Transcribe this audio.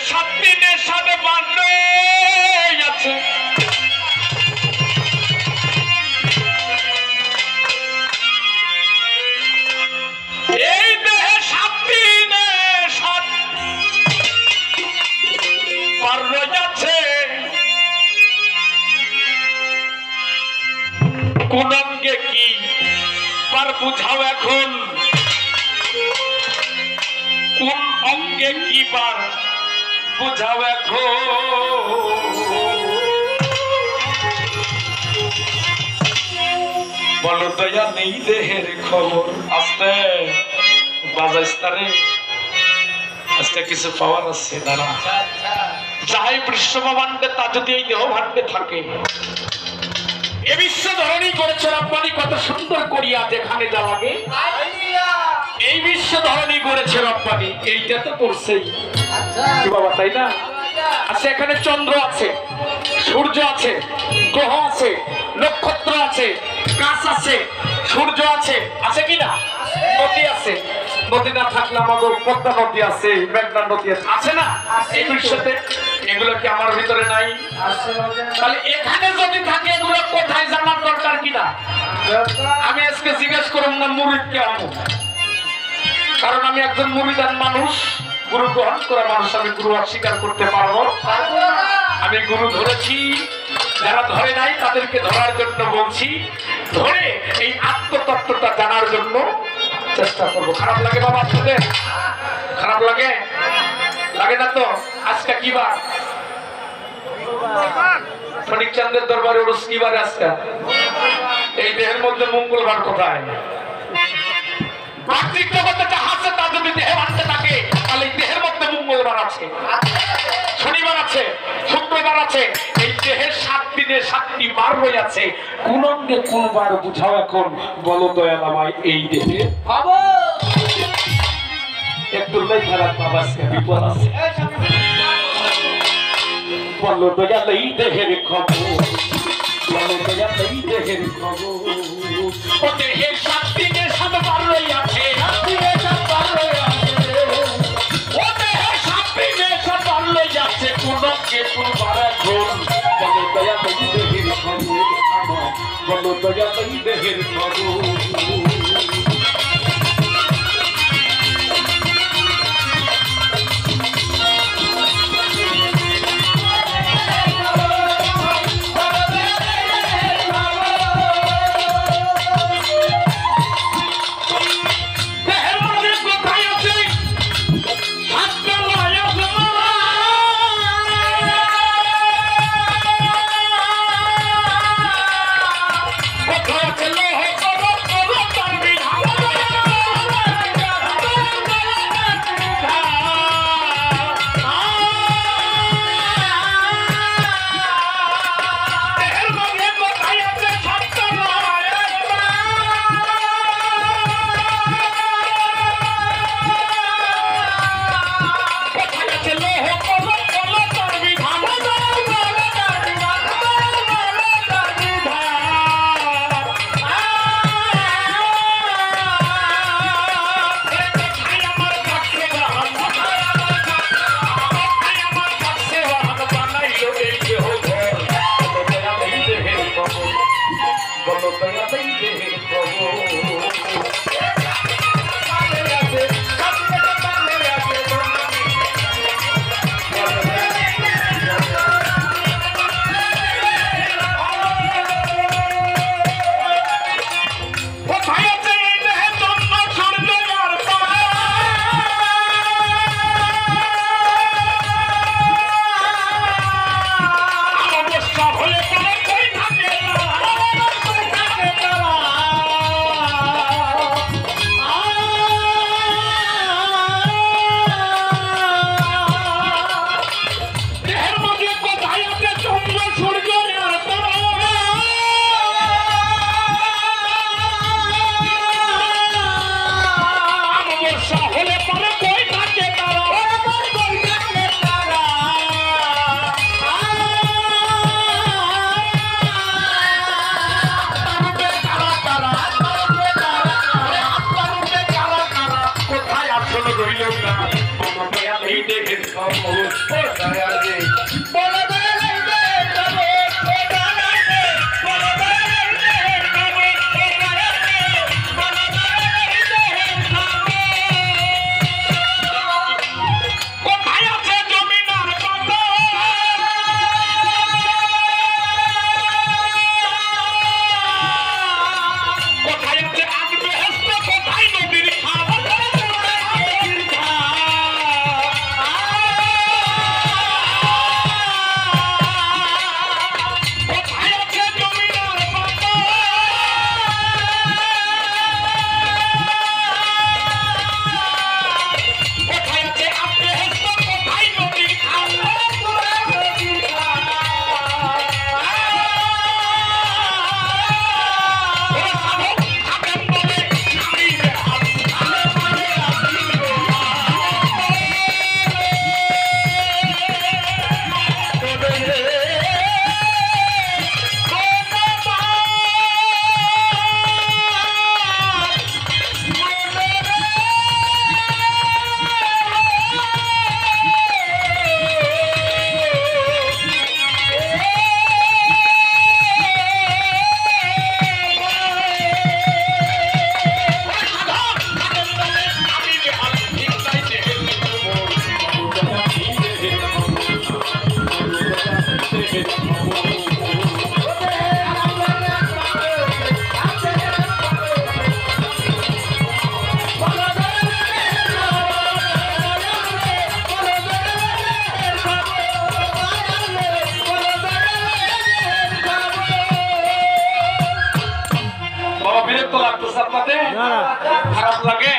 সাত দিনে সাথে বান্ধ আছে এই দেহে সাত দিনে সাত বান্ধ যাচ্ছে কোন অঙ্গে কি পার বুঝাও এখন কোন অঙ্গে কি পার বুঝাও এখন বলো দয়া নেই দেহের খবর আস্তে বাজাইস্তারে আজকে কিছু পাওয়ার আছে দাঁড়া যাই বিশ্বব্রহ্মাণ্ডে তা যদি এই দেহ ভাণ্ডে থাকে এ বিশ্ব ধরনী করেছে রব্বানি কত সুন্দর করিয়া যেখানে যা লাগে এই বিশ্ব ধরনী করেছে রব্বানি এইটা তো করছেই কি বাবা তাই না আচ্ছা এখানে চন্দ্র আছে সূর্য আছে গ্রহ আছে নক্ষত্র আছে গাছ আছে সূর্য আছে আছে কি না নদী আছে নদী না থাকলে আমাদের পদ্মা নদী আছে মেঘনা নদী আছে না এই বিশ্বতে এগুলো কি আমার ভিতরে নাই তাহলে এখানে যদি থাকে এগুলো কোথায় জানার দরকার কিনা আমি আজকে জিজ্ঞেস করব না মুরিদ কেমন কারণ আমি একজন মুরিদান মানুষ গুরু গ্রহণ করা মানুষ আমি গুরু অস্বীকার করতে পারবো আমি গুরু ধরেছি যারা ধরে নাই তাদেরকে ধরার জন্য বলছি ধরে এই আত্মতত্ত্বটা জানার জন্য চেষ্টা করবো খারাপ লাগে বাবা আপনাদের খারাপ লাগে লাগে না তো আজকে কি বার ফটিক চাঁদের দরবারে ওরস কি বার আজকে এই দেহের মধ্যে মঙ্গলবার কোথায় বাহ্যিক জগতে যা আছে তা যদি দেহে ভাণ্ডে থাকে তাহলে দেহের মধ্যে মঙ্গলবার আছে শনিবার আছে শুক্রবার আছে এই দেহের 7 দিনে 7টি বার হয়ে আছে কোন অঙ্গে কোন বার বুঝাও এখন বলো দয়াল আমায় এই দেহে বাবা একটু লাই খারাপ বাবা সে বিপদ আছে বলো দয়াল এই দেহের খবর বলো দয়াল এই দেহের খবর ও দেহের 7 দিনে 7 বার হয়ে আছে বলো দয়া এই দেহের খবর দেহের খবর কোথায় আছে বিরক্ত লাগতেছে আপনাদের? খারাপ লাগে?